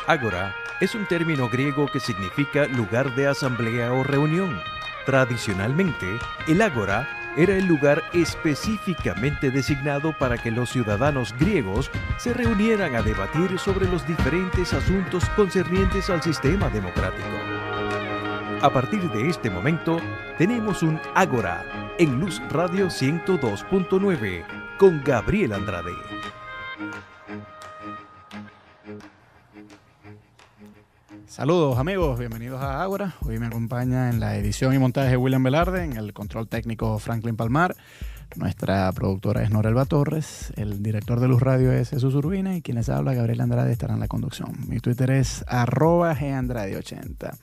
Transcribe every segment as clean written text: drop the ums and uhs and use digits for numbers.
Ágora es un término griego que significa lugar de asamblea o reunión. Tradicionalmente, el ágora era el lugar específicamente designado para que los ciudadanos griegos se reunieran a debatir sobre los diferentes asuntos concernientes al sistema democrático. A partir de este momento, tenemos un Ágora en Luz Radio 102.9 con Gabriel Andrade. Saludos amigos, bienvenidos a Ágora. Hoy me acompaña en la edición y montaje William Velarde, en el control técnico Franklin Palmar. Nuestra productora es Norelba Torres, el director de Luz Radio es Jesús Urbina y quien les habla, Gabriel Andrade, estará en la conducción. Mi Twitter es @gandrade80.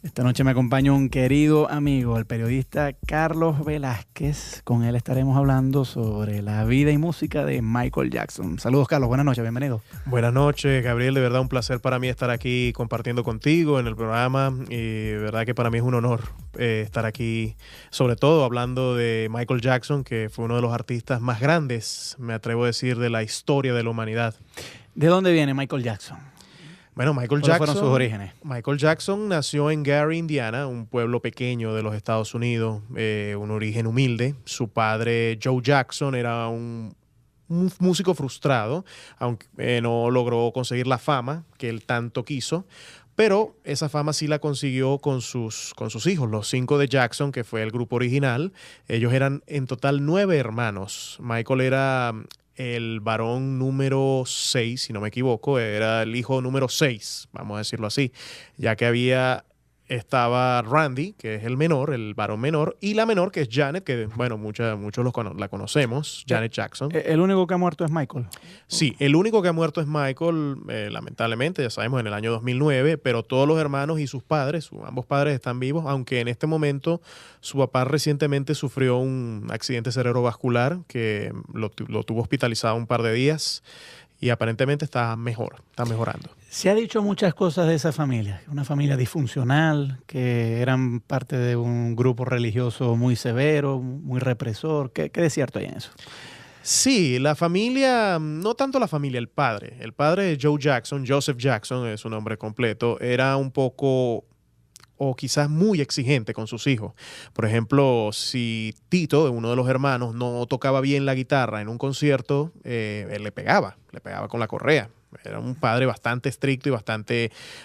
Esta noche me acompaña un querido amigo, el periodista Carlos Velázquez. Con él estaremos hablando sobre la vida y música de Michael Jackson. Saludos, Carlos. Buenas noches. Bienvenido. Buenas noches, Gabriel. De verdad un placer para mí estar aquí compartiendo contigo en el programa. Y de verdad que para mí es un honor estar aquí, sobre todo hablando de Michael Jackson, que fue uno de los artistas más grandes, me atrevo a decir, de la historia de la humanidad. ¿De dónde viene Michael Jackson? Bueno, ¿Cuáles fueron sus orígenes? Michael Jackson nació en Gary, Indiana, un pueblo pequeño de los Estados Unidos, un origen humilde. Su padre, Joe Jackson, era un músico frustrado, aunque no logró conseguir la fama que él tanto quiso. Pero esa fama sí la consiguió con sus hijos, los 5 de Jackson, que fue el grupo original. Ellos eran en total 9 hermanos. Michael era el varón número 6, si no me equivoco, era el hijo número 6, vamos a decirlo así, ya que estaba Randy, que es el menor, el varón menor, y la menor, que es Janet, que bueno, muchos la conocemos, Janet Jackson. ¿El único que ha muerto es Michael? Sí, el único que ha muerto es Michael, lamentablemente, ya sabemos, en el año 2009, pero todos los hermanos y sus padres, ambos padres están vivos, aunque en este momento su papá recientemente sufrió un accidente cerebrovascular que lo tuvo hospitalizado un par de días y aparentemente está mejorando. Se ha dicho muchas cosas de esa familia, una familia disfuncional, que eran parte de un grupo religioso muy severo, muy represor. ¿Qué de cierto hay en eso? Sí, la familia, no tanto la familia, el padre. El padre de Joe Jackson, Joseph Jackson es su nombre completo, era un poco o quizás muy exigente con sus hijos. Por ejemplo, si Tito, uno de los hermanos, no tocaba bien la guitarra en un concierto, él le pegaba con la correa. Era un padre bastante estricto y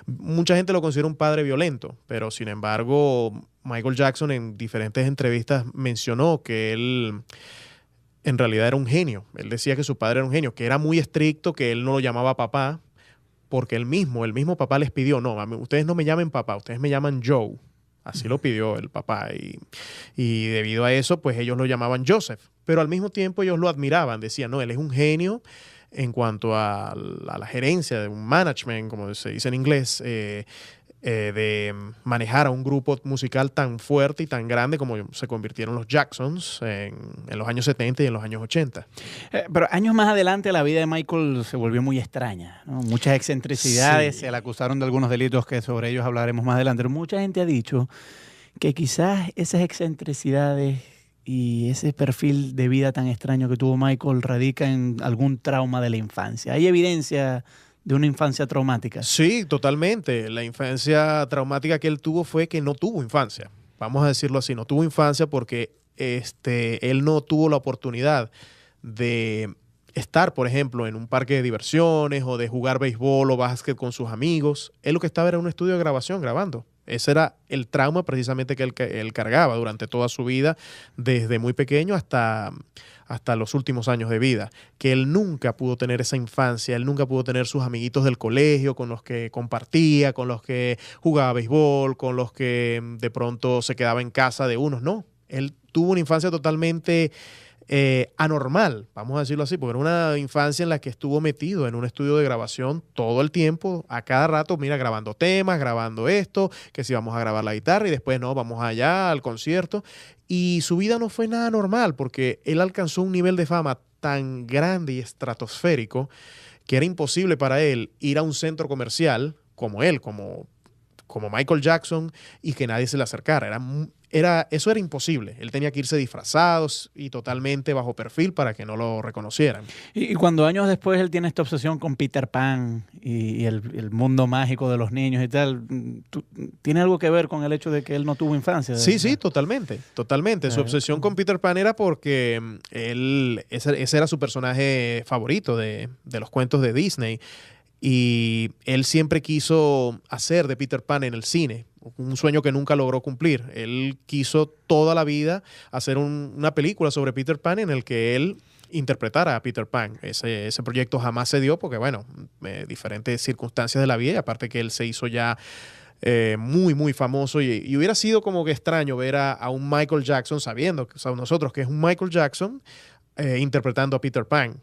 mucha gente lo considera un padre violento, pero sin embargo, Michael Jackson en diferentes entrevistas mencionó que él en realidad era un genio. Él decía que su padre era un genio, que era muy estricto, que él no lo llamaba papá, porque el mismo papá les pidió, no, ustedes no me llamen papá, ustedes me llaman Joe. Así lo pidió el papá y debido a eso, pues ellos lo llamaban Joseph. Pero al mismo tiempo ellos lo admiraban, decían, no, él es un genio en cuanto a la gerencia, de un management, como se dice en inglés, de manejar a un grupo musical tan fuerte y tan grande como se convirtieron los Jacksons en los años 70 y en los años 80. Pero años más adelante la vida de Michael se volvió muy extraña, ¿no? Muchas excentricidades, sí. Se le acusaron de algunos delitos que sobre ellos hablaremos más adelante. Pero mucha gente ha dicho que quizás esas excentricidades y ese perfil de vida tan extraño que tuvo Michael radica en algún trauma de la infancia. ¿Hay evidencia de una infancia traumática? Sí, totalmente. La infancia traumática que él tuvo fue que no tuvo infancia. Vamos a decirlo así, no tuvo infancia porque él no tuvo la oportunidad de estar, por ejemplo, en un parque de diversiones o de jugar béisbol o básquet con sus amigos. Él lo que estaba era en un estudio de grabación grabando. Ese era el trauma precisamente que él cargaba durante toda su vida, desde muy pequeño hasta los últimos años de vida, que él nunca pudo tener esa infancia, él nunca pudo tener sus amiguitos del colegio con los que compartía, con los que jugaba béisbol, con los que de pronto se quedaba en casa de unos. No, él tuvo una infancia totalmente anormal, vamos a decirlo así, porque era una infancia en la que estuvo metido en un estudio de grabación todo el tiempo, a cada rato, mira, grabando temas, grabando esto, que si vamos a grabar la guitarra y después no, vamos allá al concierto. Y su vida no fue nada normal porque él alcanzó un nivel de fama tan grande y estratosférico que era imposible para él ir a un centro comercial como él, como Michael Jackson, y que nadie se le acercara. eso era imposible. Él tenía que irse disfrazado y totalmente bajo perfil para que no lo reconocieran. Y cuando años después él tiene esta obsesión con Peter Pan y el mundo mágico de los niños y tal, ¿tiene algo que ver con el hecho de que él no tuvo infancia? Sí, totalmente. Su obsesión con Peter Pan era porque ese era su personaje favorito de los cuentos de Disney. Y él siempre quiso hacer de Peter Pan en el cine, un sueño que nunca logró cumplir. Él quiso toda la vida hacer una película sobre Peter Pan en el que él interpretara a Peter Pan. Ese proyecto jamás se dio porque, bueno, diferentes circunstancias de la vida, y aparte que él se hizo ya muy, muy famoso, y hubiera sido como que extraño ver a un Michael Jackson, sabiendo nosotros que es un Michael Jackson, interpretando a Peter Pan.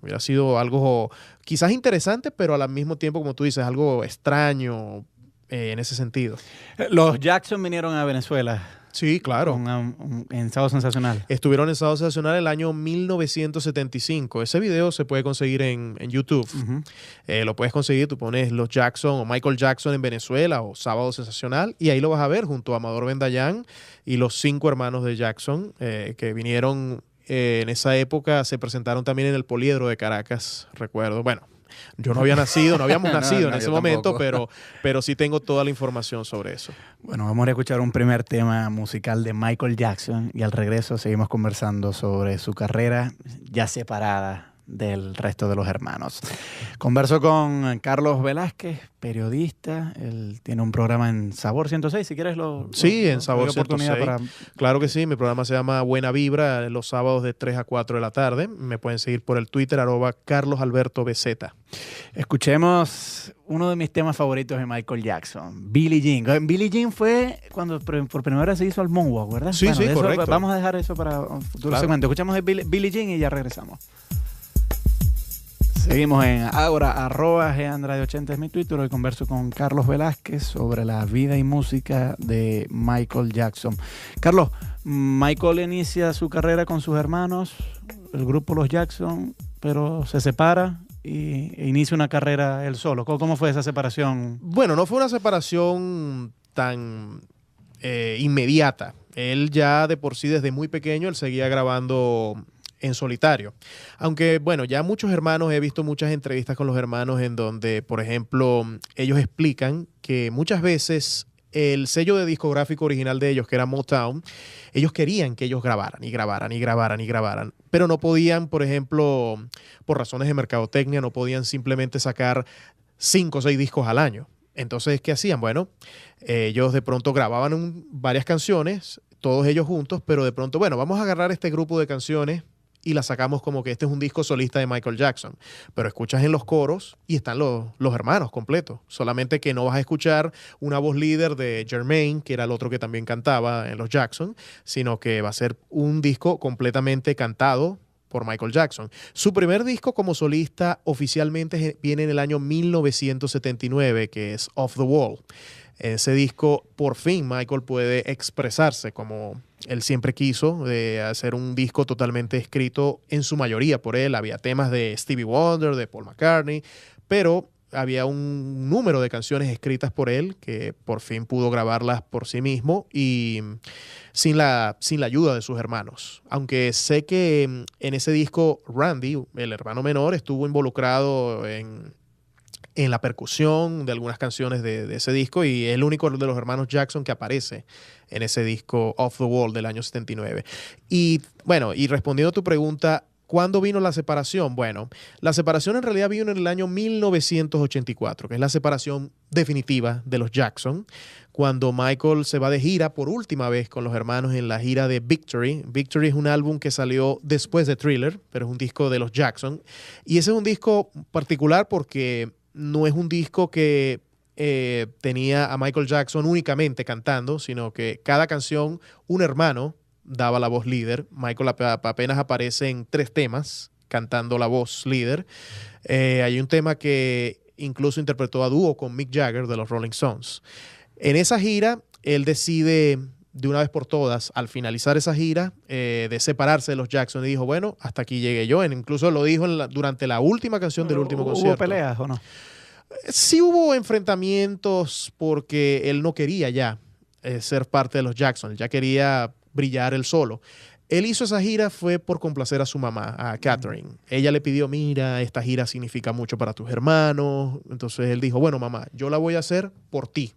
Hubiera sido algo quizás interesante, pero al mismo tiempo, como tú dices, algo extraño en ese sentido. Los Jackson vinieron a Venezuela. Sí, claro. En Sábado Sensacional. Estuvieron en Sábado Sensacional el año 1975. Ese video se puede conseguir en YouTube. Uh-huh. Lo puedes conseguir, tú pones Los Jackson o Michael Jackson en Venezuela o Sábado Sensacional, y ahí lo vas a ver junto a Amador Bendayán y los 5 hermanos de Jackson que vinieron. En esa época se presentaron también en el Poliedro de Caracas, recuerdo. Bueno, yo no habíamos nacido en ese momento, pero sí tengo toda la información sobre eso. Bueno, vamos a escuchar un primer tema musical de Michael Jackson y al regreso seguimos conversando sobre su carrera ya separada del resto de los hermanos. Converso con Carlos Velázquez, periodista. Él tiene un programa en Sabor 106. Si quieres en Sabor 106. Claro que sí. Mi programa se llama Buena Vibra, los sábados de 3 a 4 de la tarde. Me pueden seguir por el Twitter, @CarlosAlbertoBZ. Escuchemos uno de mis temas favoritos de Michael Jackson, Billie Jean. Billie Jean fue cuando por primera vez se hizo el moonwalk, ¿verdad? Sí, correcto. Vamos a dejar eso para un futuro segmento. Escuchamos de Billie Jean y ya regresamos. Seguimos en Ágora, @GeAndrade80 es mi Twitter. Hoy converso con Carlos Velázquez sobre la vida y música de Michael Jackson. Carlos, Michael inicia su carrera con sus hermanos, el grupo Los Jackson, pero se separa e inicia una carrera él solo. ¿Cómo fue esa separación? Bueno, no fue una separación tan inmediata. Él ya de por sí, desde muy pequeño, él seguía grabando en solitario. Aunque, bueno, ya muchos hermanos, he visto muchas entrevistas con los hermanos en donde, por ejemplo, ellos explican que muchas veces el sello de discográfico original de ellos, que era Motown, ellos querían que ellos grabaran, pero no podían, por ejemplo, por razones de mercadotecnia, no podían simplemente sacar 5 o 6 discos al año. Entonces, ¿qué hacían? Bueno, ellos de pronto grababan varias canciones, todos ellos juntos, pero de pronto, bueno, vamos a agarrar este grupo de canciones y la sacamos como que este es un disco solista de Michael Jackson. Pero escuchas en los coros y están los hermanos completos. Solamente que no vas a escuchar una voz líder de Jermaine, que era el otro que también cantaba en los Jackson, sino que va a ser un disco completamente cantado por Michael Jackson. Su primer disco como solista oficialmente viene en el año 1979, que es Off the Wall. En ese disco, por fin, Michael puede expresarse como él siempre quiso, de hacer un disco totalmente escrito en su mayoría por él. Había temas de Stevie Wonder, de Paul McCartney, pero había un número de canciones escritas por él que por fin pudo grabarlas por sí mismo y sin la ayuda de sus hermanos. Aunque sé que en ese disco Randy, el hermano menor, estuvo involucrado en la percusión de algunas canciones de ese disco, y es el único de los hermanos Jackson que aparece en ese disco Off the Wall del año 79. Y bueno, y respondiendo a tu pregunta, ¿cuándo vino la separación? Bueno, la separación en realidad vino en el año 1984, que es la separación definitiva de los Jackson, cuando Michael se va de gira por última vez con los hermanos en la gira de Victory. Victory es un álbum que salió después de Thriller, pero es un disco de los Jackson. Y ese es un disco particular porque no es un disco que tenía a Michael Jackson únicamente cantando, sino que cada canción un hermano daba la voz líder. Michael apenas aparece en 3 temas cantando la voz líder. Hay un tema que incluso interpretó a dúo con Mick Jagger de los Rolling Stones. En esa gira, él decide de una vez por todas, al finalizar esa gira, de separarse de los Jackson, y dijo, bueno, hasta aquí llegué yo. Incluso lo dijo durante la última canción del último concierto. ¿Hubo peleas o no? Sí hubo enfrentamientos porque él no quería ya ser parte de los Jackson, él ya quería brillar él solo. Él hizo esa gira fue por complacer a su mamá, a Catherine. Ella le pidió, mira, esta gira significa mucho para tus hermanos. Entonces él dijo, bueno, mamá, yo la voy a hacer por ti.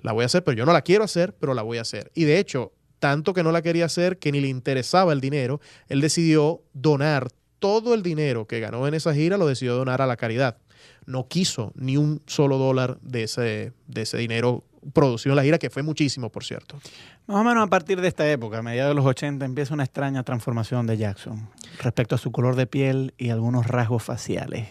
La voy a hacer, pero yo no la quiero hacer, pero la voy a hacer. Y de hecho, tanto que no la quería hacer que ni le interesaba el dinero, él decidió donar todo el dinero que ganó en esa gira, lo decidió donar a la caridad. No quiso ni un solo dólar de ese dinero producido en la gira, que fue muchísimo, por cierto. Más o menos a partir de esta época, a mediados de los 80, empieza una extraña transformación de Jackson respecto a su color de piel y algunos rasgos faciales.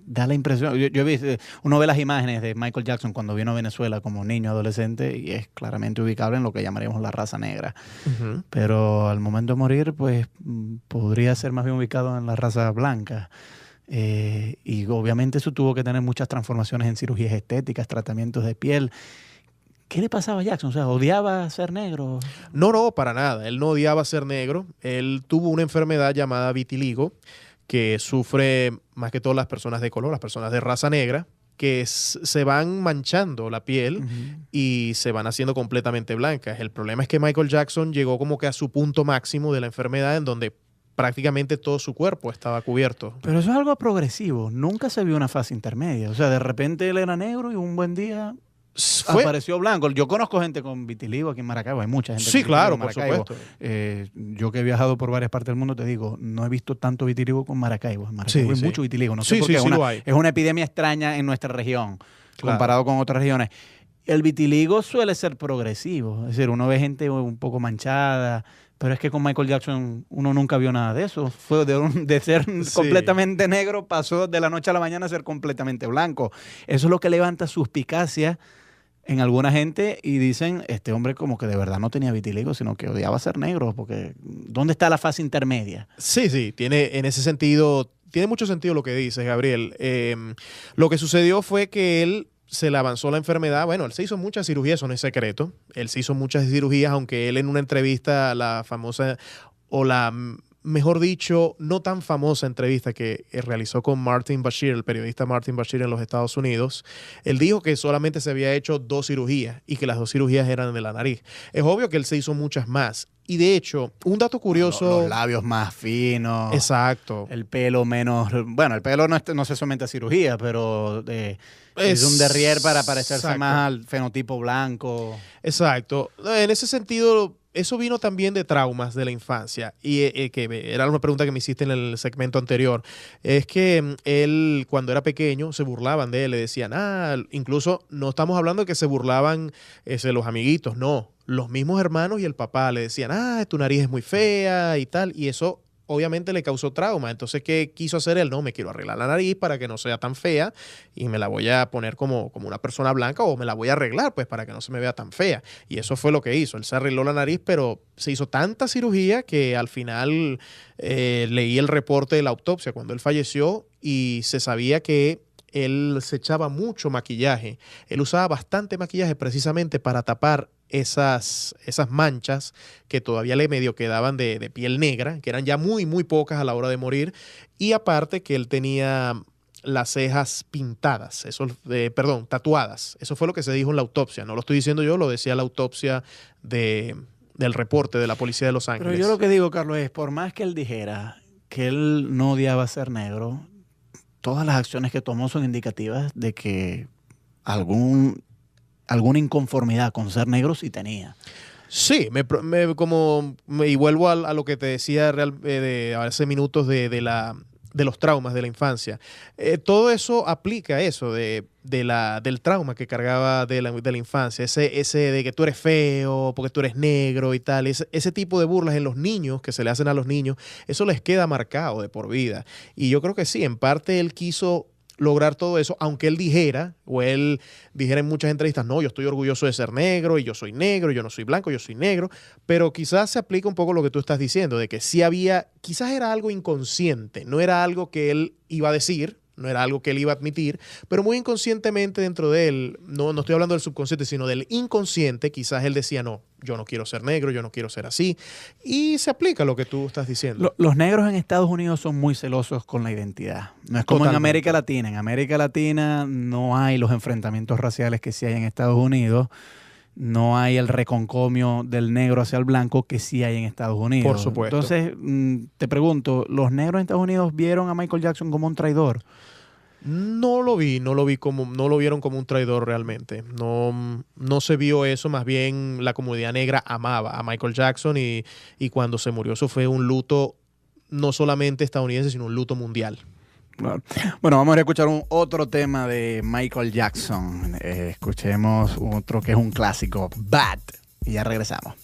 Da la impresión, yo he visto, uno ve las imágenes de Michael Jackson cuando vino a Venezuela como niño, adolescente, y es claramente ubicable en lo que llamaríamos la raza negra. Uh-huh. Pero al momento de morir, pues podría ser más bien ubicado en la raza blanca. Y obviamente eso tuvo que tener muchas transformaciones en cirugías estéticas, tratamientos de piel. ¿Qué le pasaba a Jackson? O sea, ¿odiaba ser negro? No, para nada. Él no odiaba ser negro. Él tuvo una enfermedad llamada vitiligo, que sufre más que todas las personas de color, las personas de raza negra, que se van manchando la piel y se van haciendo completamente blancas. El problema es que Michael Jackson llegó como que a su punto máximo de la enfermedad, en donde prácticamente todo su cuerpo estaba cubierto. Pero eso es algo progresivo. Nunca se vio una fase intermedia. O sea, de repente él era negro y un buen día apareció blanco. Yo conozco gente con vitiligo aquí en Maracaibo. Hay mucha gente. Sí, con claro, en por Maracaibo. supuesto. Yo que he viajado por varias partes del mundo, te digo, no he visto tanto vitiligo con Maracaibo. En Maracaibo hay mucho vitiligo. No sé por qué. Es una epidemia extraña en nuestra región, comparado con otras regiones. El vitiligo suele ser progresivo. Es decir, uno ve gente un poco manchada. Pero es que con Michael Jackson uno nunca vio nada de eso. Fue de ser completamente negro, pasó de la noche a la mañana a ser completamente blanco. Eso es lo que levanta suspicacia en alguna gente y dicen, este hombre como que de verdad no tenía vitiligo, sino que odiaba ser negro, porque ¿dónde está la fase intermedia? Sí, tiene en ese sentido, tiene mucho sentido lo que dices, Gabriel. Lo que sucedió fue que él se le avanzó la enfermedad. Bueno, él se hizo muchas cirugías, eso no es secreto. Él se hizo muchas cirugías, aunque él en una entrevista, la famosa, o la, mejor dicho, no tan famosa entrevista que realizó con Martin Bashir, el periodista Martin Bashir en los Estados Unidos, él dijo que solamente se había hecho 2 cirugías y que las 2 cirugías eran de la nariz. Es obvio que él se hizo muchas más. Y de hecho, un dato curioso... Los labios más finos. Exacto. El pelo menos... Bueno, el pelo no se somete a cirugía, pero es un derrier para parecerse más al fenotipo blanco. Exacto. En ese sentido, eso vino también de traumas de la infancia. Y que era una pregunta que me hiciste en el segmento anterior. Es que él, cuando era pequeño, se burlaban de él. Le decían, incluso no estamos hablando de que se burlaban los amiguitos, no. Los mismos hermanos y el papá le decían, tu nariz es muy fea y tal. Y eso obviamente le causó trauma. Entonces, ¿qué quiso hacer él? No, me quiero arreglar la nariz para que no sea tan fea y me la voy a poner como una persona blanca, o me la voy a arreglar pues para que no se me vea tan fea. Y eso fue lo que hizo. Él se arregló la nariz, pero se hizo tanta cirugía que al final leí el reporte de la autopsia cuando él falleció y se sabía que él se echaba mucho maquillaje. Él usaba bastante maquillaje precisamente para tapar esas manchas que todavía le medio quedaban de piel negra, que eran ya muy, muy pocas a la hora de morir. Y aparte que él tenía las cejas pintadas, tatuadas. Eso fue lo que se dijo en la autopsia. No lo estoy diciendo yo, lo decía la autopsia del reporte de la policía de Los Ángeles. Pero yo lo que digo, Carlos, es por más que él dijera que él no odiaba ser negro, todas las acciones que tomó son indicativas de que alguna inconformidad con ser negro sí tenía. Sí, y vuelvo a lo que te decía hace minutos de los traumas de la infancia. Todo eso aplica a eso del trauma que cargaba de la infancia, ese de que tú eres feo porque tú eres negro y tal, ese tipo de burlas en los niños que se le hacen a los niños, eso les queda marcado de por vida. Y yo creo que sí, en parte él quiso lograr todo eso, aunque él dijera en muchas entrevistas, no, yo estoy orgulloso de ser negro y yo soy negro, yo no soy blanco, yo soy negro, pero quizás se aplica un poco lo que tú estás diciendo, de que sí quizás era algo inconsciente, no era algo que él iba a decir, no era algo que él iba a admitir, pero muy inconscientemente dentro de él, no estoy hablando del subconsciente, sino del inconsciente, quizás él decía, no, yo no quiero ser negro, yo no quiero ser así, y se aplica lo que tú estás diciendo. Los negros en Estados Unidos son muy celosos con la identidad. No es como Totalmente. En América Latina. En América Latina no hay los enfrentamientos raciales que sí hay en Estados Unidos. no hay el reconcomio del negro hacia el blanco que sí hay en Estados Unidos. Por supuesto. Entonces, te pregunto, ¿los negros en Estados Unidos vieron a Michael Jackson como un traidor? No lo vieron como un traidor realmente. No se vio eso, más bien la comunidad negra amaba a Michael Jackson y cuando se murió eso fue un luto no solamente estadounidense, sino un luto mundial. Claro. Bueno, vamos a escuchar otro tema de Michael Jackson. Escuchemos otro que es un clásico, Bad, y ya regresamos.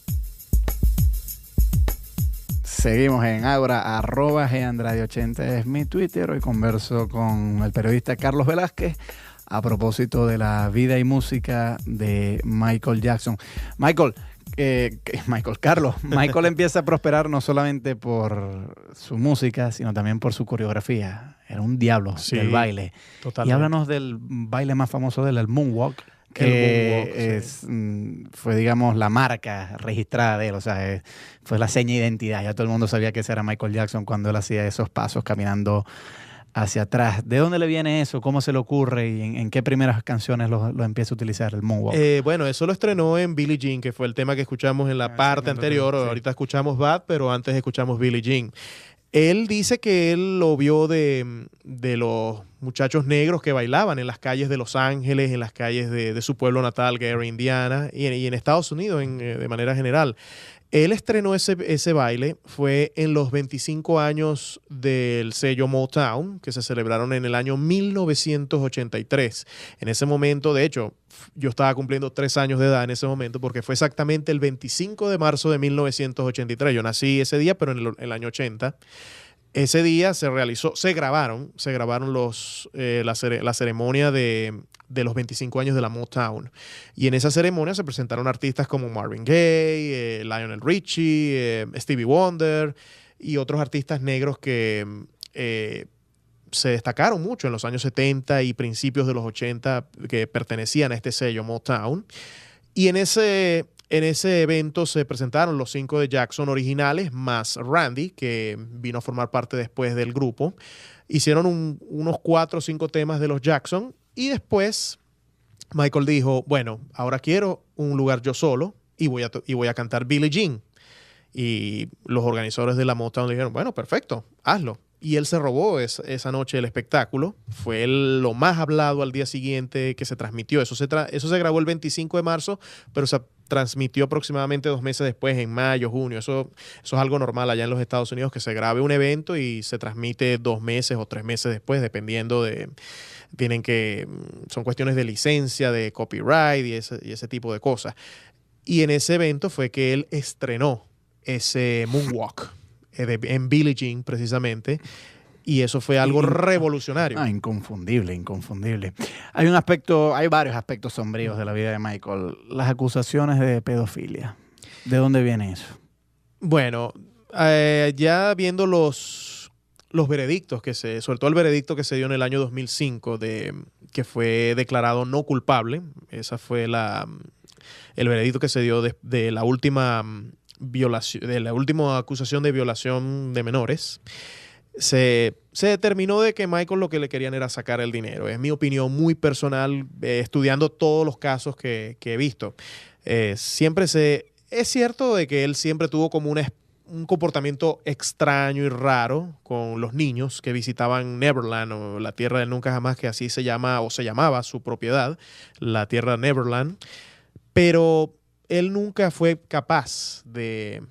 Seguimos en Ágora, @gandrade80 es mi Twitter. Hoy converso con el periodista Carlos Velázquez a propósito de la vida y música de Michael Jackson. Michael empieza a prosperar no solamente por su música, sino también por su coreografía. Era un diablo del baile. Totalmente. Y háblanos del baile más famoso de él, el Moonwalk. Fue, digamos, la marca registrada de él, o sea, fue la seña de identidad. Ya todo el mundo sabía que ese era Michael Jackson cuando él hacía esos pasos caminando hacia atrás. ¿De dónde le viene eso? ¿Cómo se le ocurre? ¿Y en qué primeras canciones lo empieza a utilizar el Moonwalk? Bueno, eso lo estrenó en Billie Jean, que fue el tema que escuchamos en la parte anterior. Sí. Ahorita escuchamos Bad, pero antes escuchamos Billie Jean. Él dice que él lo vio de los muchachos negros que bailaban en las calles de Los Ángeles, en las calles de su pueblo natal, Gary, Indiana, y en Estados Unidos de manera general. Él estrenó ese baile, fue en los 25 años del sello Motown, que se celebraron en el año 1983. En ese momento, de hecho, yo estaba cumpliendo 3 años de edad en ese momento, porque fue exactamente el 25 de marzo de 1983. Yo nací ese día, pero en el año 80. Ese día se grabaron la ceremonia de los 25 años de la Motown. Y en esa ceremonia se presentaron artistas como Marvin Gaye, Lionel Richie, Stevie Wonder y otros artistas negros que se destacaron mucho en los años 70 y principios de los 80 que pertenecían a este sello Motown. Y en ese evento se presentaron los 5 de Jackson originales, más Randy, que vino a formar parte después del grupo. Hicieron unos 4 o 5 temas de los Jackson y después Michael dijo, bueno, ahora quiero un lugar yo solo y voy a cantar Billie Jean. Y los organizadores de la Motown le dijeron, bueno, perfecto, hazlo. Y él se robó esa noche el espectáculo. Fue lo más hablado al día siguiente que se transmitió. Eso se grabó el 25 de marzo, pero se transmitió aproximadamente 2 meses después, en mayo, junio. Eso es algo normal allá en los Estados Unidos, que se grabe un evento y se transmite 2 meses o 3 meses después, dependiendo son cuestiones de licencia, de copyright y ese tipo de cosas. Y en ese evento fue que él estrenó ese Moonwalk en Billie Jean, precisamente, y eso fue algo revolucionario. Inconfundible. Hay varios aspectos sombríos de la vida de Michael. Las acusaciones de pedofilia. ¿De dónde viene eso? Bueno, ya viendo los veredictos sobre todo el veredicto que se dio en el año 2005 que fue declarado no culpable. Esa fue el veredicto que se dio de la última acusación de violación de menores. Se determinó de que Michael lo que le querían era sacar el dinero. Es mi opinión muy personal, estudiando todos los casos que he visto. Es cierto de que él siempre tuvo como un comportamiento extraño y raro con los niños que visitaban Neverland, o la tierra del nunca jamás, que así se llamaba su propiedad, la tierra Neverland. Pero él nunca fue capaz de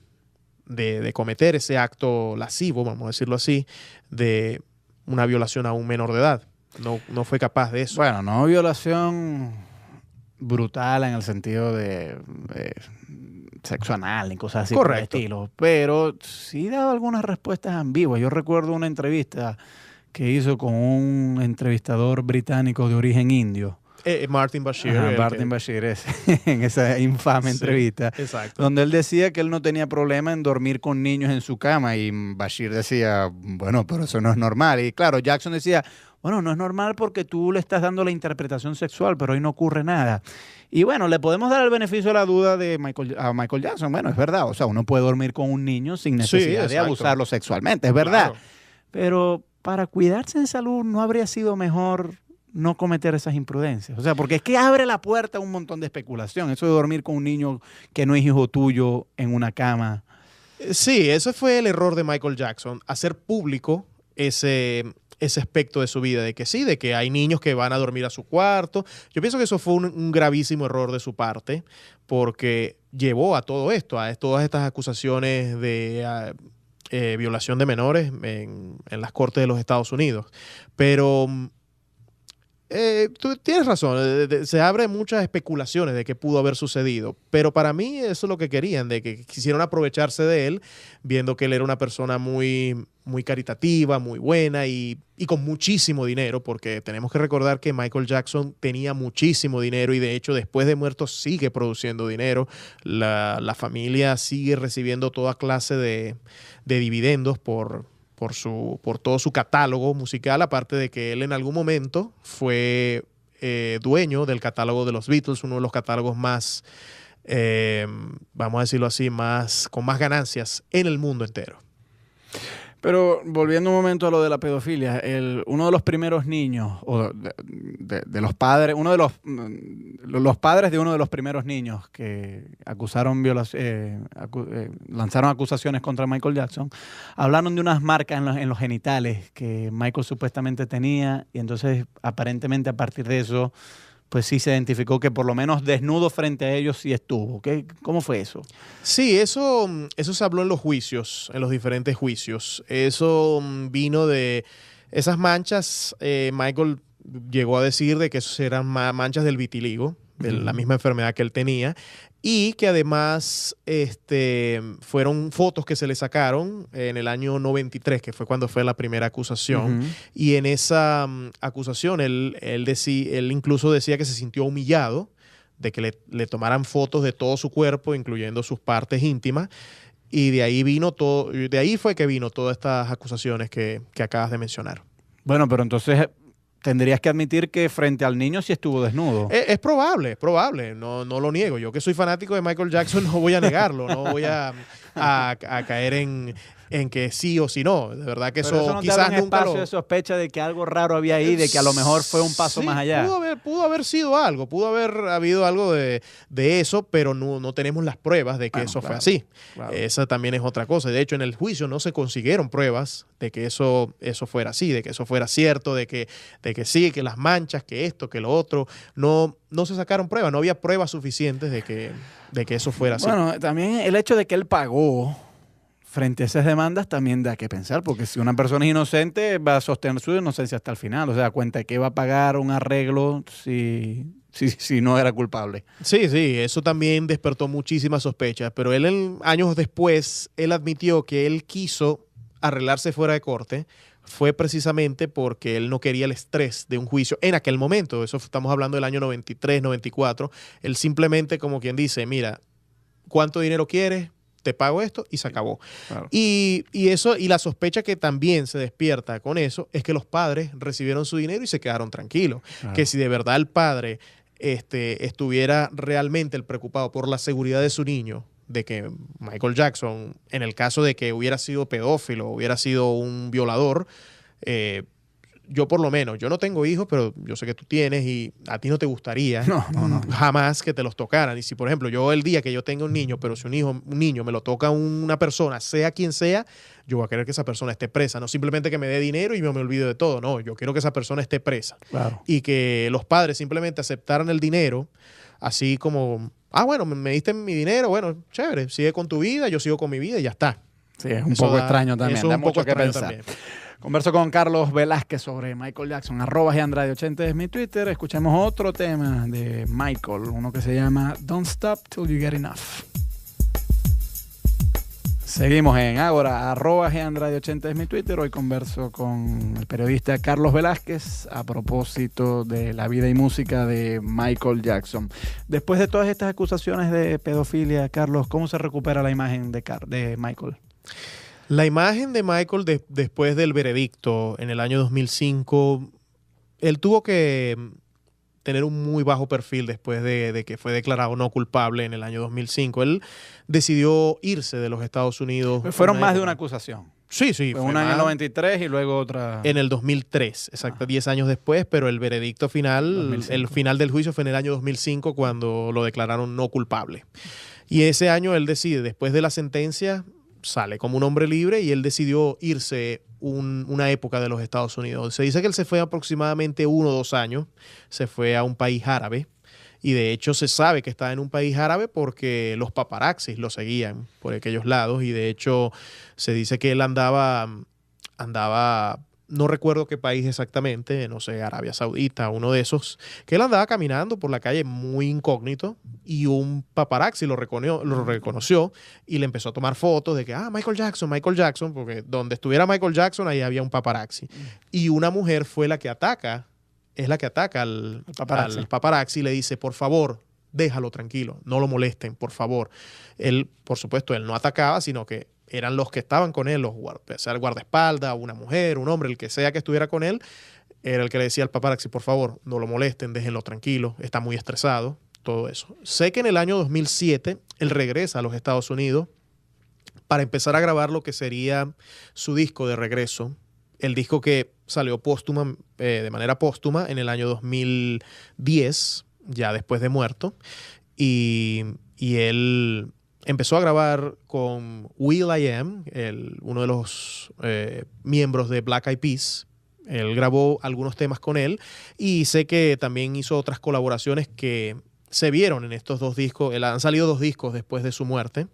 cometer ese acto lascivo, vamos a decirlo así, de una violación a un menor de edad. No fue capaz de eso. Bueno, no violación brutal en el sentido de sexo anal y cosas así. Correcto. Por el estilo, pero sí daba algunas respuestas ambiguas. Yo recuerdo una entrevista que hizo con un entrevistador británico de origen indio. Martin Bashir. Bashir, en esa infame entrevista, exacto, donde él decía que él no tenía problema en dormir con niños en su cama, y Bashir decía, bueno, pero eso no es normal. Y claro, Jackson decía, bueno, no es normal porque tú le estás dando la interpretación sexual, pero ahí no ocurre nada. Y bueno, le podemos dar el beneficio de la duda a Michael Jackson. Bueno, es verdad, o sea, uno puede dormir con un niño sin necesidad de abusarlo sexualmente, es verdad. Claro. Pero para cuidarse en salud, ¿no habría sido mejor no cometer esas imprudencias? O sea, porque es que abre la puerta a un montón de especulación. Eso de dormir con un niño que no es hijo tuyo en una cama. Sí, ese fue el error de Michael Jackson, hacer público ese aspecto de su vida, de que sí, de que hay niños que van a dormir a su cuarto. Yo pienso que eso fue un gravísimo error de su parte, porque llevó a todo esto, a todas estas acusaciones de violación de menores en las cortes de los Estados Unidos. Pero tú tienes razón, se abren muchas especulaciones de qué pudo haber sucedido, pero para mí eso es lo que querían, de que quisieron aprovecharse de él, viendo que él era una persona muy, muy caritativa, muy buena y con muchísimo dinero, porque tenemos que recordar que Michael Jackson tenía muchísimo dinero y de hecho después de muerto sigue produciendo dinero. La familia sigue recibiendo toda clase de dividendos por todo su catálogo musical, aparte de que él en algún momento fue dueño del catálogo de los Beatles, uno de los catálogos más, vamos a decirlo así, con más ganancias en el mundo entero. Pero volviendo un momento a lo de la pedofilia, uno de los primeros niños, o de los padres, los padres de uno de los primeros niños que acusaron lanzaron acusaciones contra Michael Jackson, hablaron de unas marcas en los genitales que Michael supuestamente tenía, y entonces aparentemente a partir de eso, pues sí se identificó que por lo menos desnudo frente a ellos sí estuvo. ¿Cómo fue eso? Sí, eso se habló en los juicios, en los diferentes juicios. Eso vino de esas manchas. Michael llegó a decir de que esos eran manchas del vitiligo, de la misma enfermedad que él tenía, y que además fueron fotos que se le sacaron en el año 93, que fue cuando fue la primera acusación. Y en esa acusación él incluso decía que se sintió humillado de que le tomaran fotos de todo su cuerpo, incluyendo sus partes íntimas. Y de ahí fue que vino todas estas acusaciones que acabas de mencionar. Bueno, pero entonces tendrías que admitir que frente al niño sí estuvo desnudo. Es probable, no lo niego. Yo que soy fanático de Michael Jackson no voy a negarlo, no voy a caer en que sí o sí no. De verdad que pero eso no quizás te da un nunca espacio de sospecha de que algo raro había ahí, de que a lo mejor fue un paso sí, más allá. Pudo haber sido algo, pudo haber habido algo de eso, pero no tenemos las pruebas de que eso fue así. Claro. Esa también es otra cosa. De hecho, en el juicio no se consiguieron pruebas de que eso fuera así, de que eso fuera cierto, de que sí, que las manchas, que esto, que lo otro. No se sacaron pruebas, no había pruebas suficientes de que eso fuera así. Bueno, también el hecho de que él pagó frente a esas demandas también da que pensar, porque si una persona es inocente va a sostener su inocencia hasta el final. O sea, cuenta que va a pagar un arreglo si no era culpable. Sí, eso también despertó muchísimas sospechas, pero años después, él admitió que él quiso arreglarse fuera de corte, fue precisamente porque él no quería el estrés de un juicio en aquel momento. Eso estamos hablando del año 93, 94. Él simplemente, como quien dice, mira, ¿cuánto dinero quieres? Te pago esto y se acabó. Claro. Y la sospecha que también se despierta con eso es que los padres recibieron su dinero y se quedaron tranquilos. Claro. Que si de verdad el padre estuviera realmente preocupado por la seguridad de su niño, de que Michael Jackson, en el caso de que hubiera sido pedófilo, hubiera sido un violador, yo por lo menos, yo no tengo hijos, pero yo sé que tú tienes y a ti no te gustaría jamás que te los tocaran. Y si, por ejemplo, yo el día que yo tenga un niño, pero si un niño me lo toca una persona, sea quien sea, yo voy a querer que esa persona esté presa. No simplemente que me dé dinero y me olvido de todo. No, yo quiero que esa persona esté presa. Claro. Y que los padres simplemente aceptaran el dinero, así como, bueno, me diste mi dinero, bueno, chévere, sigue con tu vida, yo sigo con mi vida y ya está. Sí, es un poco extraño también. Eso es un poco extraño también. Converso con Carlos Velázquez sobre Michael Jackson, @Andrade80 es mi Twitter. Escuchemos otro tema de Michael, uno que se llama Don't Stop Till You Get Enough. Seguimos en Ágora, @Andrade80 es mi Twitter. Hoy converso con el periodista Carlos Velázquez a propósito de la vida y música de Michael Jackson. Después de todas estas acusaciones de pedofilia, Carlos, ¿cómo se recupera la imagen de Michael? La imagen de Michael después del veredicto en el año 2005, él tuvo que tener un muy bajo perfil después de que fue declarado no culpable en el año 2005. Él decidió irse de los Estados Unidos. Fueron más de una acusación. Sí, sí. Fue una en el 93 y luego otra... En el 2003, exacto, 10 años después, pero el veredicto final, 2005. el final del juicio fue en el año 2005 cuando lo declararon no culpable. Y ese año él decide, después de la sentencia, sale como un hombre libre y él decidió irse una época de los Estados Unidos. Se dice que él se fue aproximadamente 1 o 2 años, se fue a un país árabe. Y de hecho se sabe que estaba en un país árabe porque los paparazzis lo seguían por aquellos lados. Y de hecho se dice que él andaba, no recuerdo qué país exactamente, no sé, Arabia Saudita, uno de esos, que él andaba caminando por la calle muy incógnito y un paparazzi lo reconoció y le empezó a tomar fotos de que, Michael Jackson, porque donde estuviera Michael Jackson ahí había un paparazzi. Y una mujer fue la que ataca al paparazzi y le dice, por favor, déjalo tranquilo, no lo molesten, por favor. Él, por supuesto, él no atacaba, sino que eran los que estaban con él, sea el guardaespaldas, una mujer, un hombre, el que sea que estuviera con él, era el que le decía al paparazzi, por favor, no lo molesten, déjenlo tranquilo, está muy estresado, todo eso. Sé que en el año 2007 él regresa a los Estados Unidos para empezar a grabar lo que sería su disco de regreso, el disco que salió de manera póstuma en el año 2010, ya después de muerto, y él empezó a grabar con will.i.am, uno de los miembros de Black Eyed Peas. Él grabó algunos temas con él y sé que también hizo otras colaboraciones que se vieron en estos 2 discos. Han salido 2 discos después de su muerte.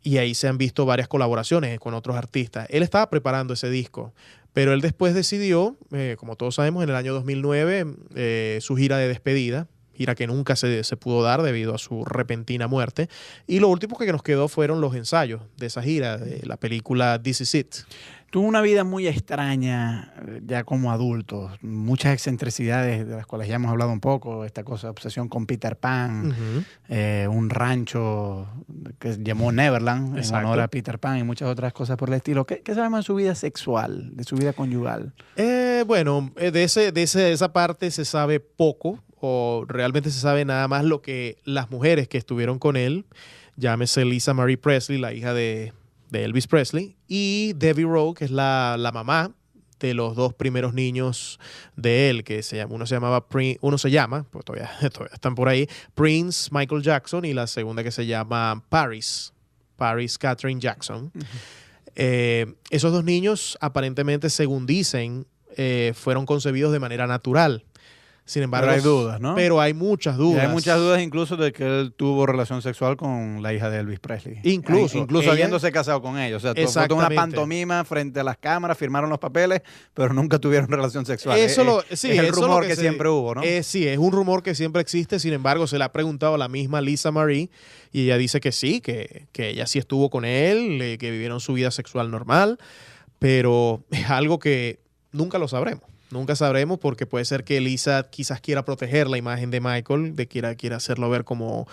Y ahí se han visto varias colaboraciones con otros artistas. Él estaba preparando ese disco, pero él después decidió, como todos sabemos, en el año 2009, su gira de despedida, gira que nunca se pudo dar debido a su repentina muerte. Y lo último que nos quedó fueron los ensayos de esa gira, de la película This Is It. Tuvo una vida muy extraña ya como adulto, muchas excentricidades de las cuales ya hemos hablado un poco, esta cosa, obsesión con Peter Pan, un rancho que se llamó Neverland, en honor a Peter Pan y muchas otras cosas por el estilo. ¿Qué sabemos de su vida sexual, de su vida conyugal? Bueno, de esa parte se sabe poco, o realmente se sabe nada más lo que las mujeres que estuvieron con él, llámese Lisa Marie Presley, la hija de Elvis Presley, y Debbie Rowe, que es la mamá de los 2 primeros niños de él, que uno se llama, pues todavía están por ahí, Prince Michael Jackson, y la segunda que se llama Paris Catherine Jackson. Esos 2 niños, aparentemente, según dicen, fueron concebidos de manera natural. Sin embargo, pero hay dudas, ¿no? Pero hay muchas dudas. Y hay muchas dudas incluso de que él tuvo relación sexual con la hija de Elvis Presley. Incluso ella, habiéndose casado con ellos. O sea, fue una pantomima frente a las cámaras, firmaron los papeles, pero nunca tuvieron relación sexual. Es el rumor que siempre hubo, ¿no? Sí, es un rumor que siempre existe. Sin embargo, se le ha preguntado a la misma Lisa Marie y ella dice que sí, que ella sí estuvo con él, que vivieron su vida sexual normal, pero es algo que nunca lo sabremos. Nunca sabremos porque puede ser que Lisa quizás quiera proteger la imagen de Michael, quiera hacerlo ver como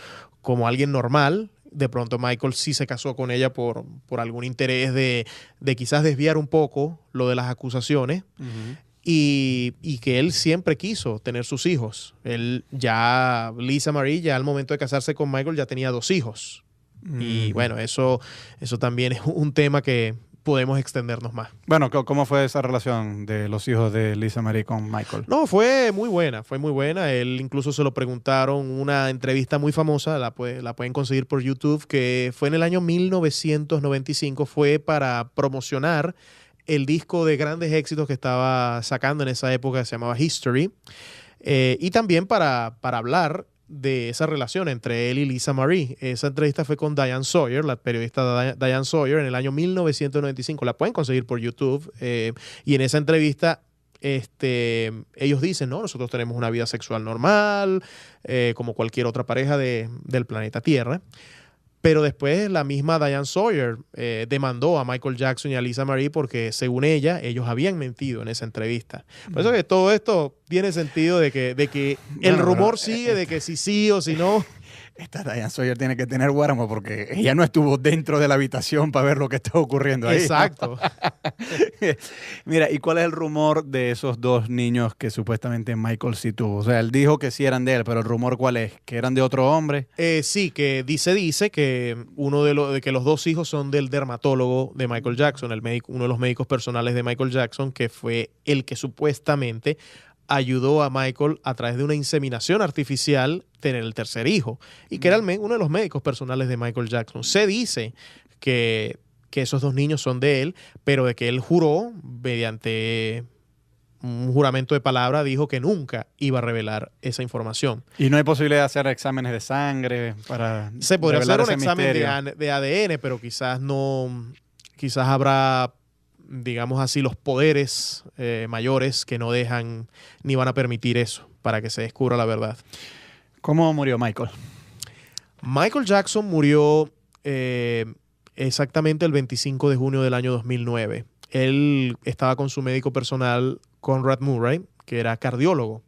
alguien normal. De pronto Michael sí se casó con ella por algún interés de quizás desviar un poco lo de las acusaciones. Y que él siempre quiso tener sus hijos. Lisa Marie, ya al momento de casarse con Michael, ya tenía 2 hijos. Y bueno, eso también es un tema que podemos extendernos más. Bueno, ¿cómo fue esa relación de los hijos de Lisa Marie con Michael? No, fue muy buena. Él incluso se lo preguntaron, una entrevista muy famosa, la pueden conseguir por YouTube, que fue en el año 1995, fue para promocionar el disco de grandes éxitos que estaba sacando en esa época, que se llamaba History, y también para hablar de esa relación entre él y Lisa Marie. Esa entrevista fue con Diane Sawyer, la periodista Diane Sawyer, en el año 1995. La pueden conseguir por YouTube. Y en esa entrevista ellos dicen, no, nosotros tenemos una vida sexual normal, como cualquier otra pareja del planeta Tierra. Pero después la misma Diane Sawyer demandó a Michael Jackson y a Lisa Marie porque, según ella, ellos habían mentido en esa entrevista. Por eso que todo esto tiene sentido de que el rumor sigue de que si sí o si no. Esta Diane Sawyer tiene que tener guáramo porque ella no estuvo dentro de la habitación para ver lo que está ocurriendo ahí. Exacto. Mira, ¿y cuál es el rumor de esos dos niños que supuestamente Michael sí tuvo? O sea, él dijo que sí eran de él, pero el rumor ¿cuál es? ¿Que eran de otro hombre? Sí, que dice que de que los dos hijos son del dermatólogo de Michael Jackson, uno de los médicos personales de Michael Jackson, que fue el que supuestamente ayudó a Michael a través de una inseminación artificial tener el tercer hijo, y que era uno de los médicos personales de Michael Jackson. Se dice que esos dos niños son de él, pero de que él juró mediante un juramento de palabra, dijo que nunca iba a revelar esa información. Y no hay posibilidad de hacer exámenes de sangre para se podría hacer un examen misterio de ADN, pero quizás no, quizás habrá, digamos así, los poderes mayores que no dejan ni van a permitir eso para que se descubra la verdad. ¿Cómo murió Michael? Michael Jackson murió exactamente el 25 de junio del año 2009. Él estaba con su médico personal, Conrad Murray, que era cardiólogo,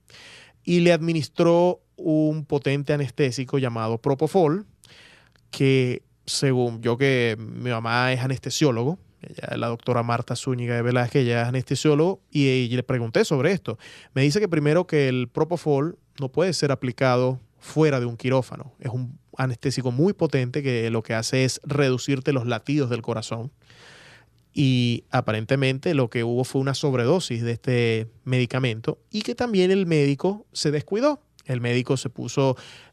y le administró un potente anestésico llamado Propofol, que según yo, que mi mamá es anestesiólogo, ella, la doctora Marta Zúñiga de Velázquez, ella es anestesiólogo, y le pregunté sobre esto. Me dice que primero que el Propofol no puede ser aplicado fuera de un quirófano. Es un anestésico muy potente que lo que hace es reducirte los latidos del corazón. Y aparentemente lo que hubo fue una sobredosis de este medicamento, y que también el médico se descuidó. El médico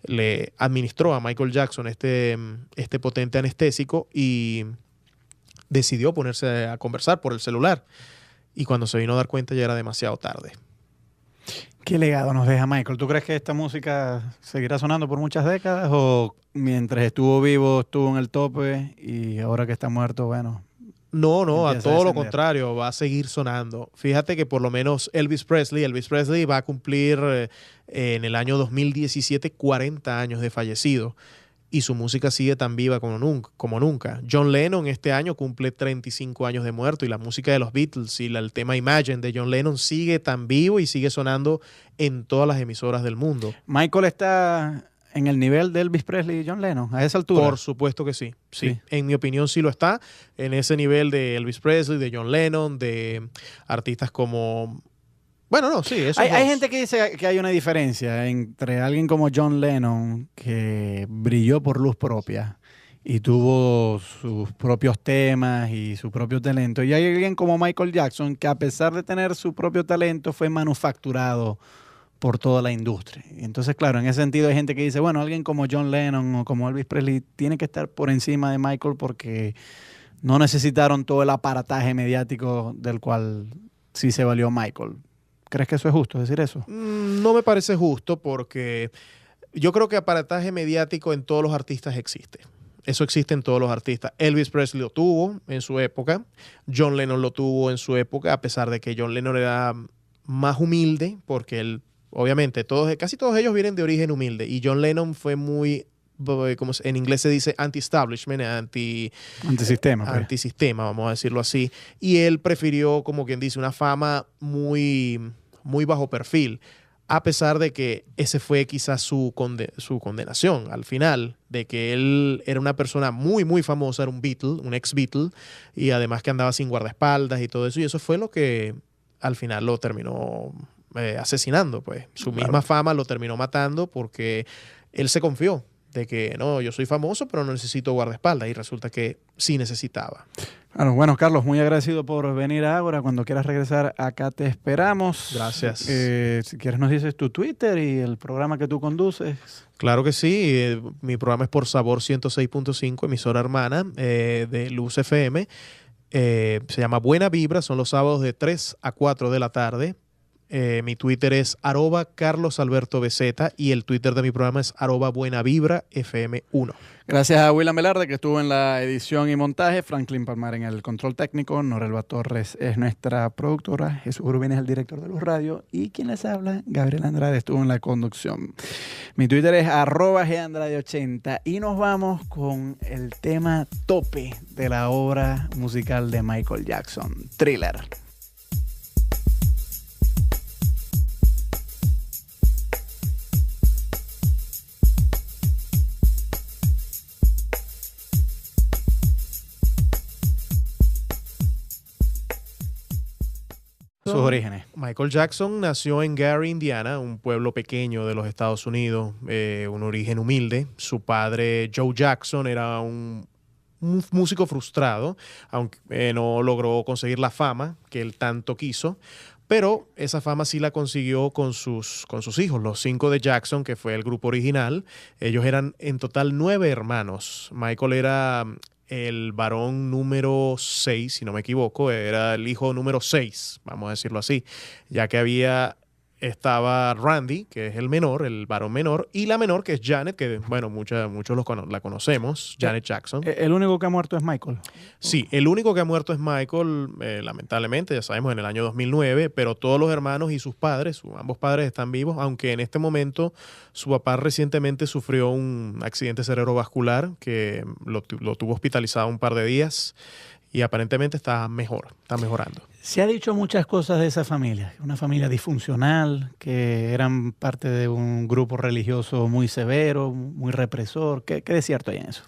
le administró a Michael Jackson este potente anestésico y decidió ponerse a conversar por el celular. Y cuando se vino a dar cuenta ya era demasiado tarde. ¿Qué legado nos deja Michael? ¿Tú crees que esta música seguirá sonando por muchas décadas o mientras estuvo vivo estuvo en el tope y ahora que está muerto, bueno... No, a todo lo contrario, va a seguir sonando. Fíjate que por lo menos Elvis Presley va a cumplir en el año 2017 40 años de fallecido, y su música sigue tan viva como nunca. John Lennon este año cumple 35 años de muerto, y la música de los Beatles y el tema Imagine de John Lennon sigue tan vivo y sigue sonando en todas las emisoras del mundo. Michael está en el nivel de Elvis Presley y John Lennon, a esa altura. Por supuesto que sí. En mi opinión sí lo está, en ese nivel de Elvis Presley, de John Lennon, de artistas como... Bueno, no, sí, eso. Hay gente que dice que hay una diferencia entre alguien como John Lennon, que brilló por luz propia y tuvo sus propios temas y su propio talento, y hay alguien como Michael Jackson, que a pesar de tener su propio talento, fue manufacturado por toda la industria. Entonces, claro, en ese sentido hay gente que dice, bueno, alguien como John Lennon o como Elvis Presley tiene que estar por encima de Michael porque no necesitaron todo el aparataje mediático del cual sí se valió Michael. ¿Crees que eso es justo decir eso? No me parece justo, porque yo creo que aparataje mediático en todos los artistas existe. Eso existe en todos los artistas. Elvis Presley lo tuvo en su época. John Lennon lo tuvo en su época, a pesar de que John Lennon era más humilde, porque él, obviamente, casi todos ellos vienen de origen humilde. Y John Lennon fue muy, como en inglés se dice, anti-establishment, antisistema. Pues. Antisistema, vamos a decirlo así. Y él prefirió, como quien dice, una fama muy, muy bajo perfil, a pesar de que ese fue quizás su condenación al final, de que él era una persona muy, muy famosa, era un Beatle, un ex-Beatle, y además que andaba sin guardaespaldas y todo eso, y eso fue lo que al final lo terminó asesinando, pues. Su misma fama lo terminó matando, porque él se confió de que no, yo soy famoso, pero no necesito guardaespaldas, y resulta que sí necesitaba. Bueno, Carlos, muy agradecido por venir a Ágora. Cuando quieras regresar, acá te esperamos. Gracias. Si quieres, nos dices tu Twitter y el programa que tú conduces. Claro que sí. Mi programa es por Sabor 106.5, emisora hermana de Luz FM. Se llama Buena Vibra, son los sábados de 3 a 4 de la tarde. Mi Twitter es @CarlosAlbertoBZ, y el Twitter de mi programa es @BuenaVibraFM1. Gracias a William Velarde, que estuvo en la edición y montaje, Franklin Palmar en el control técnico, Norelba Torres es nuestra productora, Jesús Urbina es el director de Luz Radio, y quien les habla, Gabriel Andrade, estuvo en la conducción. Mi Twitter es @GAndrade80, y nos vamos con el tema tope de la obra musical de Michael Jackson, Thriller. orígenes. Michael Jackson nació en Gary, Indiana, un pueblo pequeño de los Estados Unidos, un origen humilde. Su padre, Joe Jackson, era un músico frustrado, aunque no logró conseguir la fama que él tanto quiso. Pero esa fama sí la consiguió con sus hijos, los 5 de Jackson, que fue el grupo original. Ellos eran en total 9 hermanos. Michael era el varón número 6, si no me equivoco, era el hijo número 6, vamos a decirlo así, ya que estaba Randy, que es el menor, el varón menor, y la menor, que es Janet, que bueno, muchos la conocemos, Janet Jackson. ¿El único que ha muerto es Michael? Sí, el único que ha muerto es Michael, lamentablemente, ya sabemos, en el año 2009, pero todos los hermanos y sus padres, ambos padres están vivos, aunque en este momento su papá recientemente sufrió un accidente cerebrovascular que lo tuvo hospitalizado un par de días y aparentemente está mejorando. Se ha dicho muchas cosas de esa familia, una familia disfuncional, que eran parte de un grupo religioso muy severo, muy represor. ¿Qué de cierto hay en eso?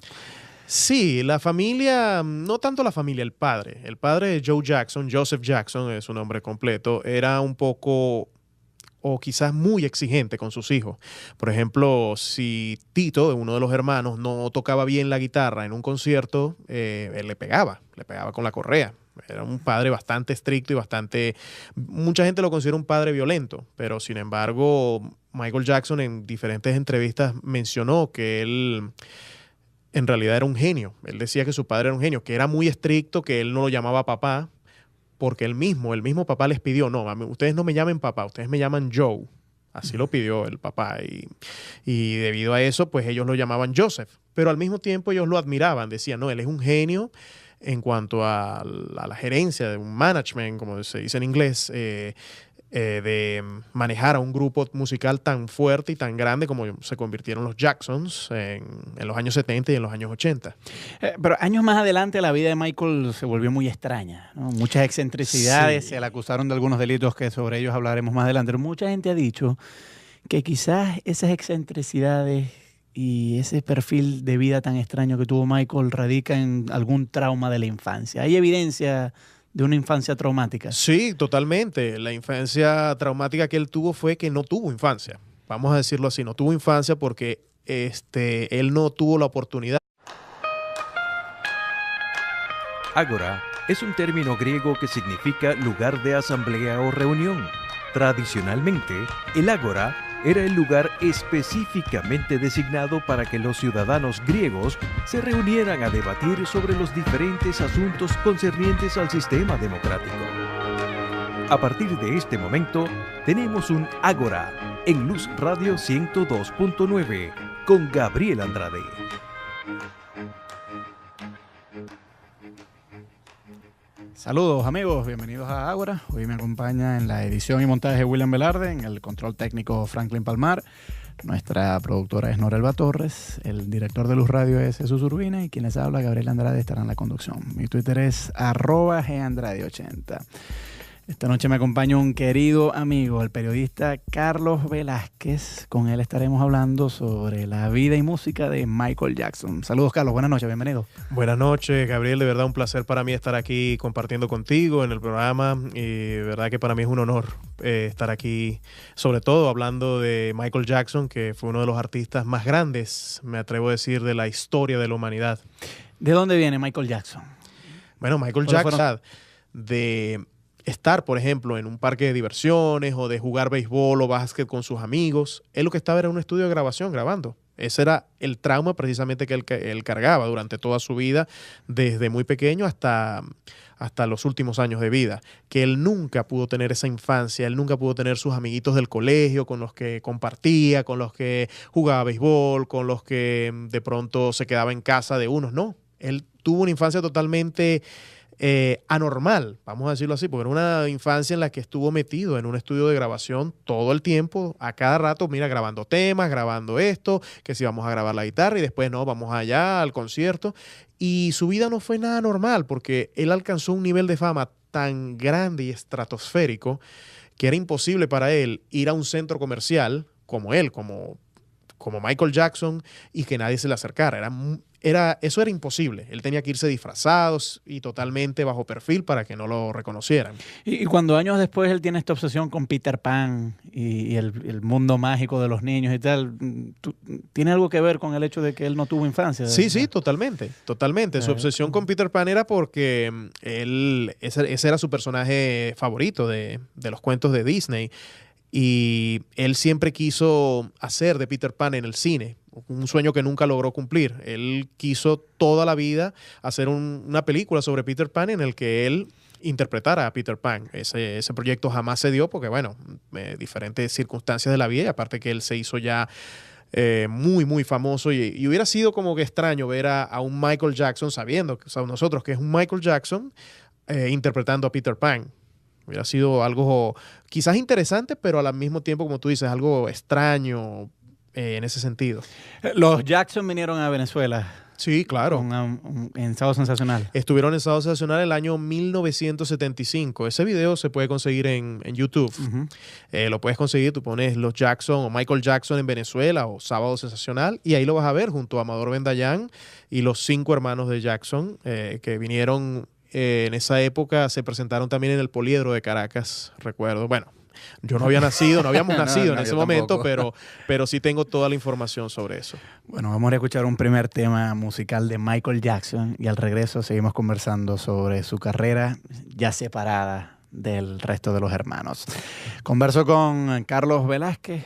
Sí, la familia, no tanto la familia, el padre. El padre de Joe Jackson, Joseph Jackson es su nombre completo, era un poco o quizás muy exigente con sus hijos. Por ejemplo, si Tito, uno de los hermanos, no tocaba bien la guitarra en un concierto, él le pegaba con la correa. Era un padre bastante estricto y mucha gente lo considera un padre violento, pero sin embargo, Michael Jackson en diferentes entrevistas mencionó que él en realidad era un genio. Él decía que su padre era un genio, que era muy estricto, que él no lo llamaba papá, porque el mismo papá les pidió, no, ustedes no me llamen papá, ustedes me llaman Joe. Así lo pidió el papá. Y debido a eso, pues ellos lo llamaban Joseph. Pero al mismo tiempo ellos lo admiraban. Decían, no, él es un genio en cuanto a la gerencia, de un management, como se dice en inglés, de manejar a un grupo musical tan fuerte y tan grande como se convirtieron los Jacksons en los años 70 y en los años 80. Pero años más adelante la vida de Michael se volvió muy extraña, ¿no? Muchas excentricidades, Sí. se le acusaron de algunos delitos que sobre ellos hablaremos más adelante. Pero mucha gente ha dicho que quizás esas excentricidades y ese perfil de vida tan extraño que tuvo Michael radica en algún trauma de la infancia. ¿Hay evidencia de una infancia traumática? Sí, totalmente. La infancia traumática que él tuvo fue que no tuvo infancia. Vamos a decirlo así, no tuvo infancia porque él no tuvo la oportunidad. Ágora es un término griego que significa lugar de asamblea o reunión. Tradicionalmente, el ágora era el lugar específicamente designado para que los ciudadanos griegos se reunieran a debatir sobre los diferentes asuntos concernientes al sistema democrático. A partir de este momento, tenemos un Ágora en Luz Radio 102.9 con Gabriel Andrade. Saludos amigos, bienvenidos a Ágora. Hoy me acompaña en la edición y montaje William Velarde, en el control técnico Franklin Palmar. Nuestra productora es Norelba Torres, el director de Luz Radio es Jesús Urbina y quien les habla, Gabriel Andrade, estará en la conducción. Mi Twitter es @gandrade80. Esta noche me acompaña un querido amigo, el periodista Carlos Velázquez. Con él estaremos hablando sobre la vida y música de Michael Jackson. Saludos, Carlos. Buenas noches. Bienvenido. Buenas noches, Gabriel. De verdad un placer para mí estar aquí compartiendo contigo en el programa. Y de verdad que para mí es un honor estar aquí, sobre todo hablando de Michael Jackson, que fue uno de los artistas más grandes, me atrevo a decir, de la historia de la humanidad. ¿De dónde viene Michael Jackson? Bueno, Michael Jackson, de estar, por ejemplo, en un parque de diversiones o de jugar béisbol o básquet con sus amigos. Él lo que estaba era en un estudio de grabación grabando. Ese era el trauma precisamente que él cargaba durante toda su vida, desde muy pequeño hasta los últimos años de vida. Que él nunca pudo tener esa infancia, él nunca pudo tener sus amiguitos del colegio con los que compartía, con los que jugaba béisbol, con los que de pronto se quedaba en casa de unos. No, él tuvo una infancia totalmente anormal, vamos a decirlo así, porque era una infancia en la que estuvo metido en un estudio de grabación todo el tiempo, a cada rato, mira, grabando temas, grabando esto, que si vamos a grabar la guitarra y después no, vamos allá al concierto. Y su vida no fue nada normal porque él alcanzó un nivel de fama tan grande y estratosférico que era imposible para él ir a un centro comercial como él, como Michael Jackson, y que nadie se le acercara. eso era imposible. Él tenía que irse disfrazado y totalmente bajo perfil para que no lo reconocieran. Y cuando años después él tiene esta obsesión con Peter Pan y el mundo mágico de los niños y tal, ¿tiene algo que ver con el hecho de que él no tuvo infancia? Sí, totalmente. Su obsesión con Peter Pan era porque ese era su personaje favorito de los cuentos de Disney. Y él siempre quiso hacer de Peter Pan en el cine, un sueño que nunca logró cumplir. Él quiso toda la vida hacer una película sobre Peter Pan en el que él interpretara a Peter Pan. Ese proyecto jamás se dio porque, bueno, diferentes circunstancias de la vida, y aparte que él se hizo ya muy, muy famoso, y hubiera sido como que extraño ver a un Michael Jackson, sabiendo nosotros que es un Michael Jackson, interpretando a Peter Pan. Hubiera sido algo quizás interesante, pero al mismo tiempo, como tú dices, algo extraño en ese sentido. Los Jackson vinieron a Venezuela. Sí, claro. En Sábado Sensacional. Estuvieron en Sábado Sensacional el año 1975. Ese video se puede conseguir en YouTube. Lo puedes conseguir, tú pones los Jackson o Michael Jackson en Venezuela o Sábado Sensacional, y ahí lo vas a ver junto a Amador Bendayán y los 5 hermanos de Jackson que vinieron. En esa época se presentaron también en el Poliedro de Caracas, recuerdo. Bueno, yo no habíamos nacido en ese momento, pero sí tengo toda la información sobre eso. Bueno, vamos a escuchar un primer tema musical de Michael Jackson y al regreso seguimos conversando sobre su carrera ya separada del resto de los hermanos. Converso con Carlos Velázquez,